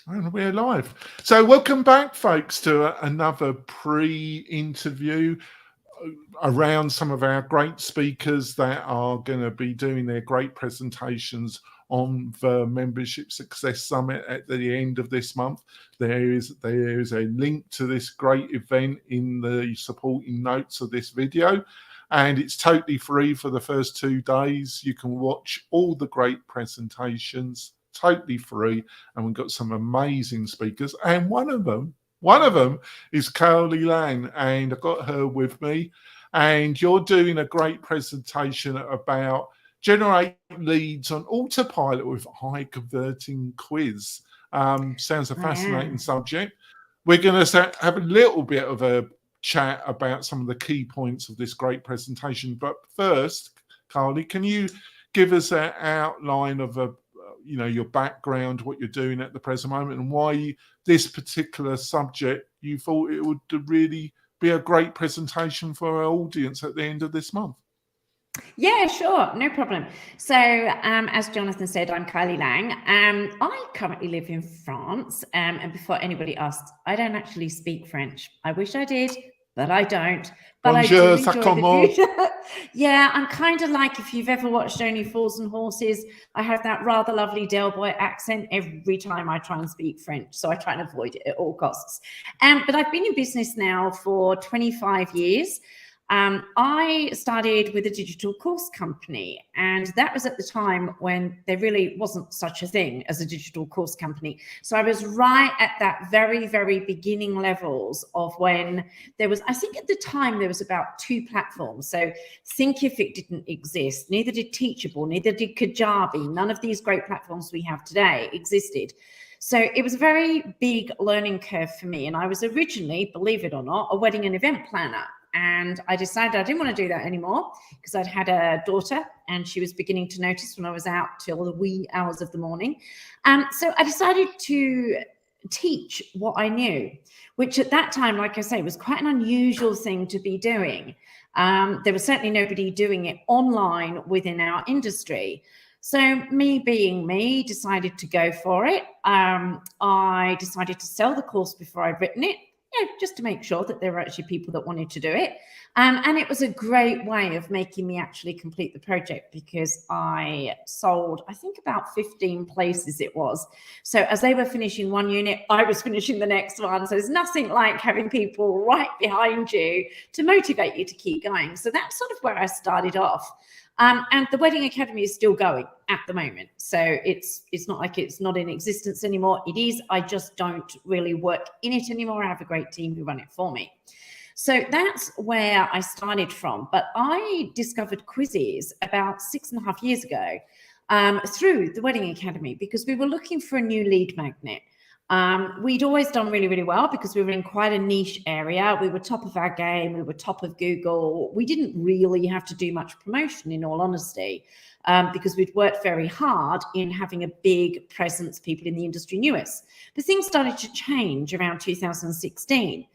And we're live. So welcome back, folks, to another pre-interview around some of our great speakers that are going to be doing their great presentations on the Membership Success Summit at the end of this month. There is a link to this great event in the supporting notes of this video, and it's totally free for the first 2 days. You can watch all the great presentations totally free, and we've got some amazing speakers, and one of them is Kylie Lang, and I've got her with me, and you're doing a great presentation about generate leads on Autopilot with high converting quiz. Sounds a fascinating subject. We're going to have a little bit of a chat about some of the key points of this great presentation, but first, Kylie, can you give us an outline of your background, what you're doing at the present moment, and why this particular subject you thought it would really be a great presentation for our audience at the end of this month? Yeah, sure, no problem. So as Jonathan said, I'm Kylie Lang. I currently live in France, and before anybody asks, I don't actually speak French. I wish I did, but I don't. But Bonjour, I do enjoy the future. Yeah, I'm kind of like, if you've ever watched Only Fools and Horses, I have that rather lovely Del Boy accent every time I try and speak French. So I try and avoid it at all costs. But I've been in business now for 25 years. I started with a digital course company, and that was at the time when there really wasn't such a thing as a digital course company. So I was right at that very, very beginning levels of when there was, I think at the time there was about 2 platforms. So Thinkific didn't exist, neither did Teachable, neither did Kajabi. None of these great platforms we have today existed. So it was a very big learning curve for me. And I was originally, believe it or not, a wedding and event planner. And I decided I didn't want to do that anymore because I'd had a daughter and she was beginning to notice when I was out till the wee hours of the morning. So I decided to teach what I knew, which at that time, like I say, was quite an unusual thing to be doing. There was certainly nobody doing it online within our industry. So me being me, decided to go for it. I decided to sell the course before I'd written it. Just to make sure that there were actually people that wanted to do it. And it was a great way of making me actually complete the project because I sold, I think about 15 places it was. So as they were finishing one unit, I was finishing the next one. So there's nothing like having people right behind you to motivate you to keep going. So that's sort of where I started off. And the Wedding Academy is still going at the moment. So it's not like it's not in existence anymore. It is. I just don't really work in it anymore. I have a great team who run it for me. So that's where I started from. But I discovered quizzes about 6.5 years ago through the Wedding Academy because we were looking for a new lead magnet. We'd always done really, really well because we were in quite a niche area. We were top of our game. We were top of Google. We didn't really have to do much promotion, in all honesty, because we'd worked very hard in having a big presence. People in the industry knew us. But things started to change around 2016.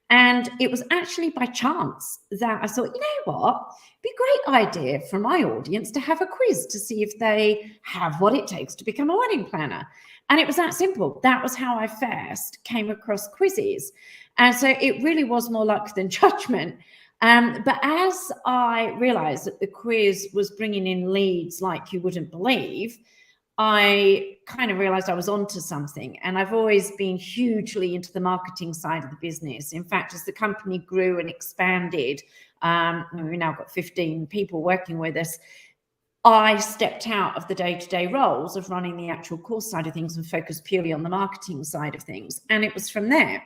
And it was actually by chance that I thought, you know what, it'd be a great idea for my audience to have a quiz to see if they have what it takes to become a wedding planner. And it was that simple. That was how I first came across quizzes. And so it really was more luck than judgment. But as I realized that the quiz was bringing in leads like you wouldn't believe, I kind of realized I was onto something. And I've always been hugely into the marketing side of the business. In fact, as the company grew and expanded, we've now got 15 people working with us. I stepped out of the day-to-day roles of running the actual course side of things and focused purely on the marketing side of things. And it was from there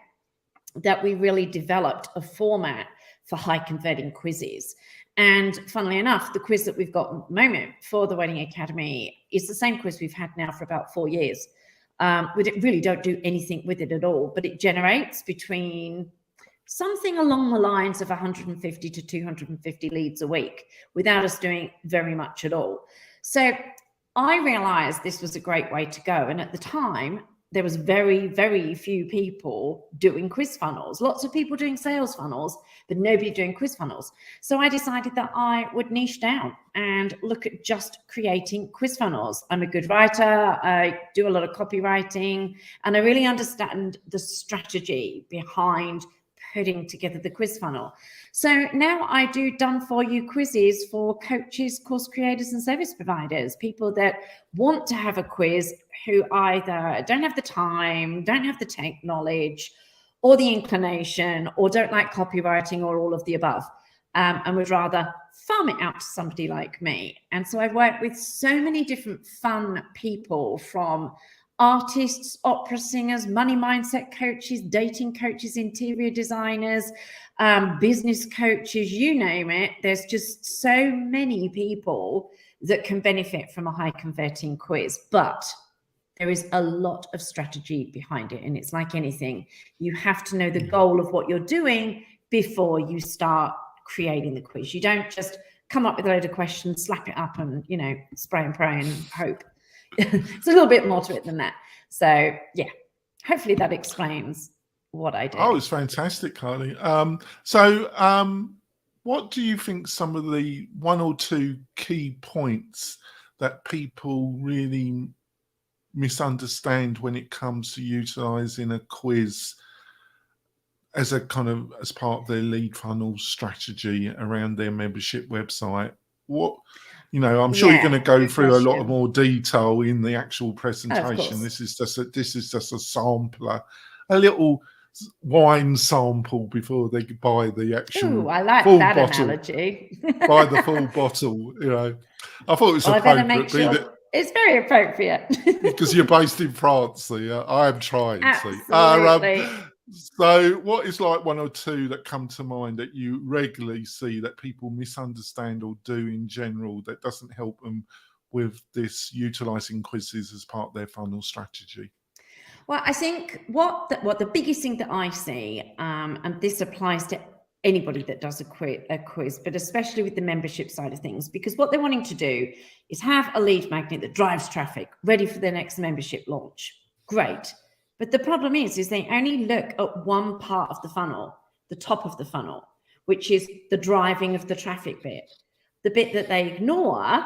that we really developed a format for high converting quizzes. And funnily enough, the quiz that we've got at the moment for the Wedding Academy is the same quiz we've had now for about 4 years. We really don't do anything with it at all, but it generates between something along the lines of 150 to 250 leads a week without us doing very much at all. So I realized this was a great way to go. And at the time, there was very, very few people doing quiz funnels. Lots of people doing sales funnels, but nobody doing quiz funnels. So I decided that I would niche down and look at just creating quiz funnels. I'm a good writer. I do a lot of copywriting, and I really understand the strategy behind putting together the quiz funnel. So now I do done-for-you quizzes for coaches, course creators, and service providers, people that want to have a quiz who either don't have the time, don't have the tech knowledge, or the inclination, or don't like copywriting, or all of the above, and would rather farm it out to somebody like me. And so I've worked with so many different fun people, from artists, opera singers, money mindset coaches, dating coaches, interior designers, business coaches, you name it. There's just so many people that can benefit from a high converting quiz, but there is a lot of strategy behind it. And it's like anything, you have to know the goal of what you're doing before you start creating the quiz. You don't just come up with a load of questions, slap it up, and, you know, spray and pray and hope. It's a little bit more to it than that. So yeah, hopefully that explains what I do. Oh, it's fantastic, Kylie. What do you think some of the 1 or 2 key points that people really misunderstand when it comes to utilizing a quiz as a kind of as part of their lead funnel strategy around their membership website? What, you know, I'm sure you're going to go through a lot of more detail in the actual presentation. This is just a sampler, a little wine sample before they buy the actual. Ooh, I like full that bottle. Analogy. Buy the full bottle. You know, I thought it was appropriate. I better make sure it's very appropriate because you're based in France. So I am trying. Absolutely. So what is like 1 or 2 that come to mind that you regularly see that people misunderstand or do in general that doesn't help them with this utilizing quizzes as part of their funnel strategy? Well, I think what the biggest thing that I see, and this applies to anybody that does a quiz, but especially with the membership side of things, because what they're wanting to do is have a lead magnet that drives traffic ready for their next membership launch. Great. But the problem is they only look at one part of the funnel, the top of the funnel, which is the driving of the traffic bit. The bit that they ignore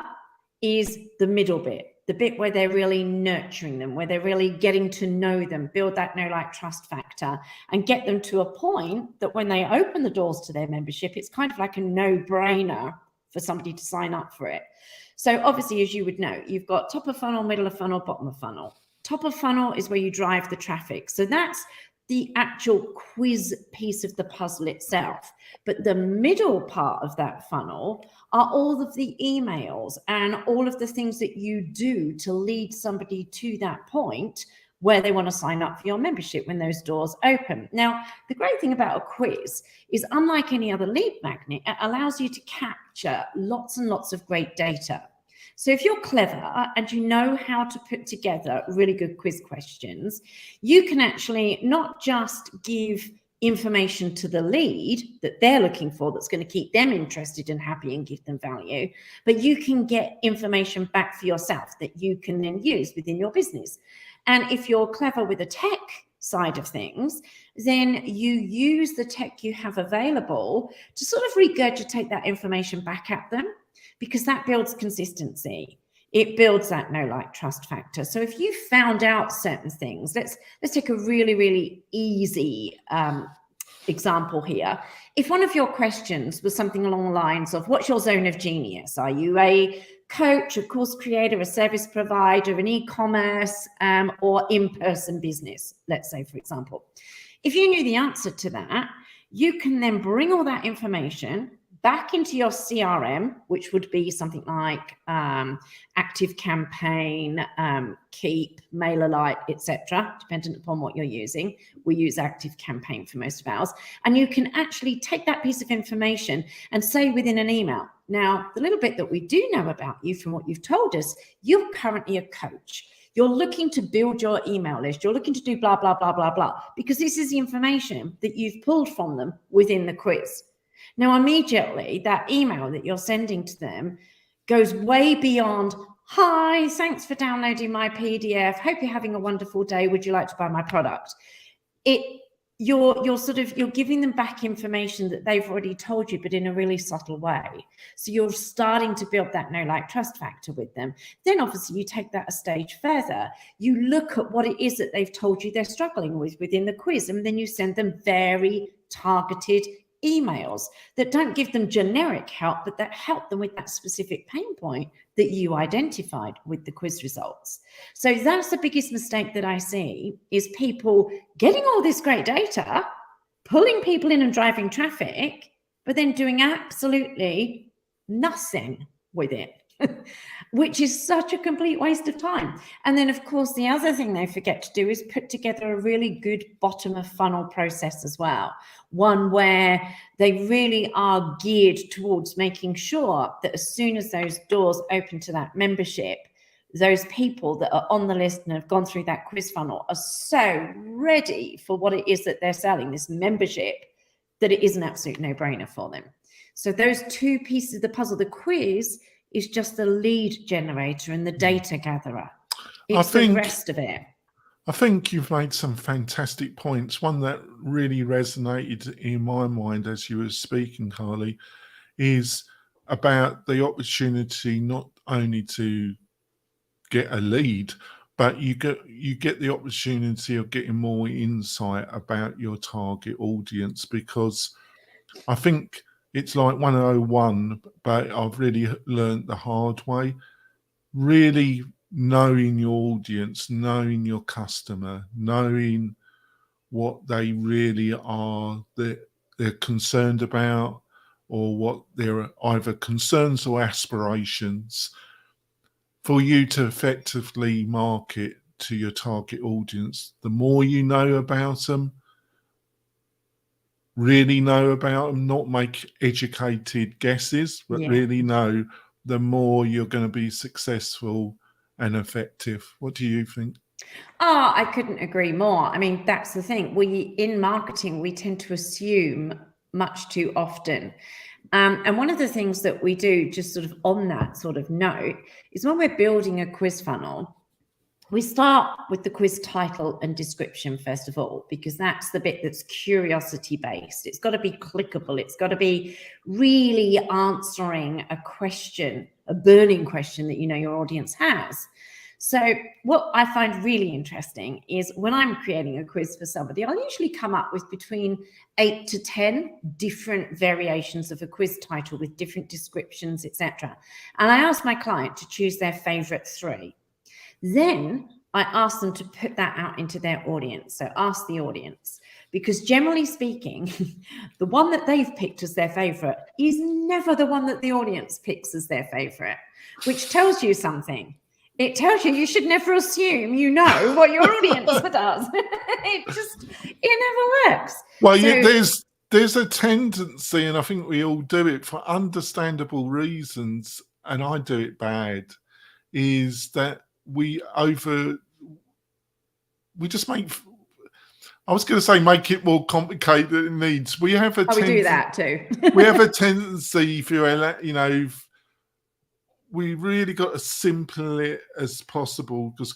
is the middle bit, the bit where they're really nurturing them, where they're really getting to know them, build that know, like, trust factor, and get them to a point that when they open the doors to their membership, it's kind of like a no-brainer for somebody to sign up for it. So obviously, as you would know, you've got top of funnel, middle of funnel, bottom of funnel. Top of funnel is where you drive the traffic. So that's the actual quiz piece of the puzzle itself. But the middle part of that funnel are all of the emails and all of the things that you do to lead somebody to that point where they want to sign up for your membership when those doors open. Now, the great thing about a quiz is, unlike any other lead magnet, it allows you to capture lots and lots of great data. So if you're clever and you know how to put together really good quiz questions, you can actually not just give information to the lead that they're looking for that's going to keep them interested and happy and give them value, but you can get information back for yourself that you can then use within your business. And if you're clever with the tech side of things, then you use the tech you have available to sort of regurgitate that information back at them, because that builds consistency. It builds that know, like, trust factor. So if you found out certain things, let's take a really, really easy example here. If one of your questions was something along the lines of, what's your zone of genius? Are you a coach, a course creator, a service provider, an e-commerce, or in-person business, let's say, for example. If you knew the answer to that, you can then bring all that information back into your CRM, which would be something like Active Campaign, Keep, MailerLite, etc., dependent upon what you're using. We use Active Campaign for most of ours. And you can actually take that piece of information and say within an email. Now, the little bit that we do know about you from what you've told us, you're currently a coach. You're looking to build your email list. You're looking to do blah, blah, blah, blah, blah, because this is the information that you've pulled from them within the quiz. Now, immediately, that email that you're sending to them goes way beyond, Hi, thanks for downloading my PDF. Hope you're having a wonderful day. Would you like to buy my product? You're giving them back information that they've already told you, but in a really subtle way. So you're starting to build that know, like, trust factor with them. Then obviously you take that a stage further. You look at what it is that they've told you they're struggling with within the quiz, and then you send them very targeted emails that don't give them generic help, but that help them with that specific pain point that you identified with the quiz results. So that's the biggest mistake that I see, is people getting all this great data, pulling people in and driving traffic, but then doing absolutely nothing with it, which is such a complete waste of time. And then, of course, the other thing they forget to do is put together a really good bottom of funnel process as well. One where they really are geared towards making sure that as soon as those doors open to that membership, those people that are on the list and have gone through that quiz funnel are so ready for what it is that they're selling, this membership, that it is an absolute no-brainer for them. So those two pieces of the puzzle, the quiz is just the lead generator and the data gatherer. It's the rest of it. I think you've made some fantastic points. One that really resonated in my mind as you were speaking, Kylie, is about the opportunity not only to get a lead, but you get the opportunity of getting more insight about your target audience, because I think it's like 101, but I've really learned the hard way. Really knowing your audience, knowing your customer, knowing what they really are, that they're concerned about, or what their either concerns or aspirations, for you to effectively market to your target audience. The more you know about them, really know about them, not make educated guesses, but really know, the more you're going to be successful and effective. What do you think? Oh, I couldn't agree more. I mean, that's the thing. In marketing, we tend to assume much too often. And one of the things that we do, just sort of on that sort of note, is when we're building a quiz funnel, we start with the quiz title and description, first of all, because that's the bit that's curiosity based. It's got to be clickable. It's got to be really answering a question, a burning question that you know your audience has. So what I find really interesting is when I'm creating a quiz for somebody, I'll usually come up with between 8 to 10 different variations of a quiz title with different descriptions, etc. And I ask my client to choose their favorite 3. Then I ask them to put that out into their audience. So ask the audience, because generally speaking, the one that they've picked as their favorite is never the one that the audience picks as their favorite, which tells you something. It tells you should never assume you know what your audience does. It never works. Well, so, there's a tendency, and I think we all do it for understandable reasons, and I do it bad, is that we just make, I was going to say make it more complicated than it needs. We have a we do that too. We have a tendency, if we really got to simple it as possible, because,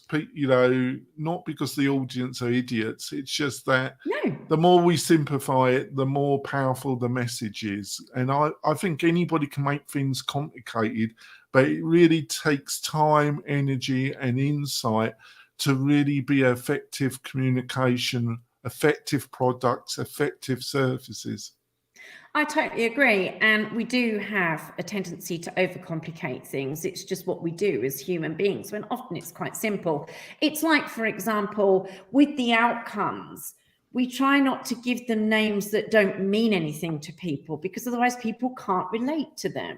not because the audience are idiots. It's just that the more we simplify it, the more powerful the message is. And I think anybody can make things complicated, but it really takes time, energy, and insight to really be effective communication, effective products, effective services. I totally agree. And we do have a tendency to overcomplicate things. It's just what we do as human beings, when often it's quite simple. It's like, for example, with the outcomes, we try not to give them names that don't mean anything to people, because otherwise people can't relate to them.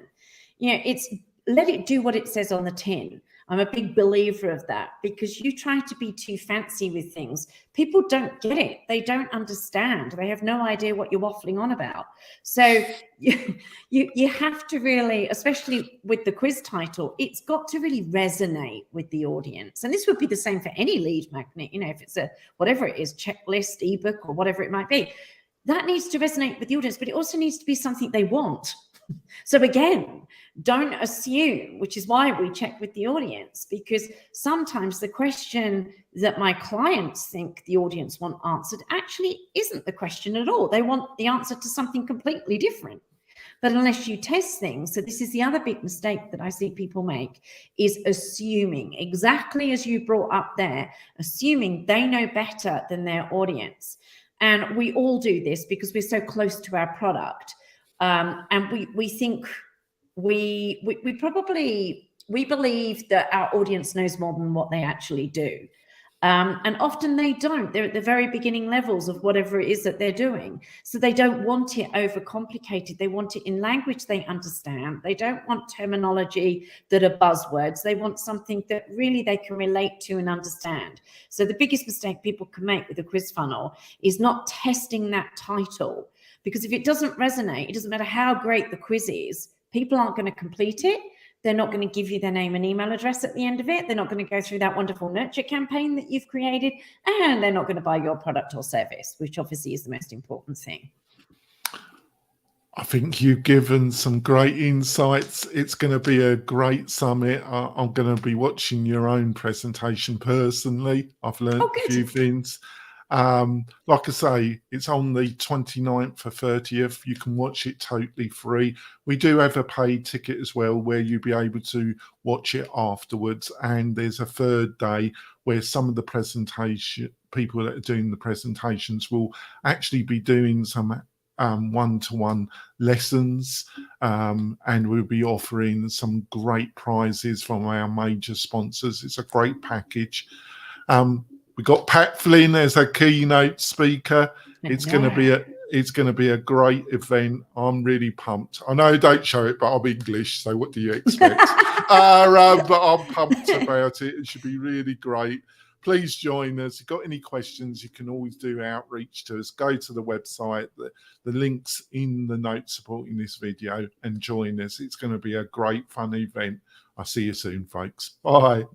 It's let it do what it says on the tin. I'm a big believer of that, because you try to be too fancy with things. People don't get it. They don't understand. They have no idea what you're waffling on about. So you have to really, especially with the quiz title, it's got to really resonate with the audience. And this would be the same for any lead magnet, if it's whatever it is, checklist, ebook, or whatever it might be. That needs to resonate with the audience, but it also needs to be something they want. So again, don't assume, which is why we check with the audience, because sometimes the question that my clients think the audience want answered actually isn't the question at all. They want the answer to something completely different. But unless you test things, so this is the other big mistake that I see people make, is assuming, exactly as you brought up there, assuming they know better than their audience. And we all do this because we're so close to our product. And we think we believe that our audience knows more than what they actually do. And often they don't. They're at the very beginning levels of whatever it is that they're doing. So they don't want it overcomplicated. They want it in language they understand. They don't want terminology that are buzzwords. They want something that really they can relate to and understand. So the biggest mistake people can make with a quiz funnel is not testing that title. Because if it doesn't resonate, it doesn't matter how great the quiz is, people aren't going to complete it. They're not going to give you their name and email address at the end of it. They're not going to go through that wonderful nurture campaign that you've created, and they're not going to buy your product or service, which obviously is the most important thing. I think you've given some great insights. It's going to be a great summit. I'm going to be watching your own presentation personally. I've learned a few things. Like I say, it's on the 29th or 30th. You can watch it totally free. We do have a paid ticket as well, where you'll be able to watch it afterwards. And there's a third day where some of the people that are doing the presentations will actually be doing some one-to-one lessons, and we'll be offering some great prizes from our major sponsors. It's a great package. We got Pat Flynn as a keynote speaker. It's going to be a great event. I'm really pumped. I know don't show it, but I'm English, so what do you expect? But I'm pumped about it. It should be really great. Please join us. If you've got any questions, you can always do outreach to us. Go to the website. The link's in the notes supporting this video, and join us. It's going to be a great, fun event. I'll see you soon, folks. Bye.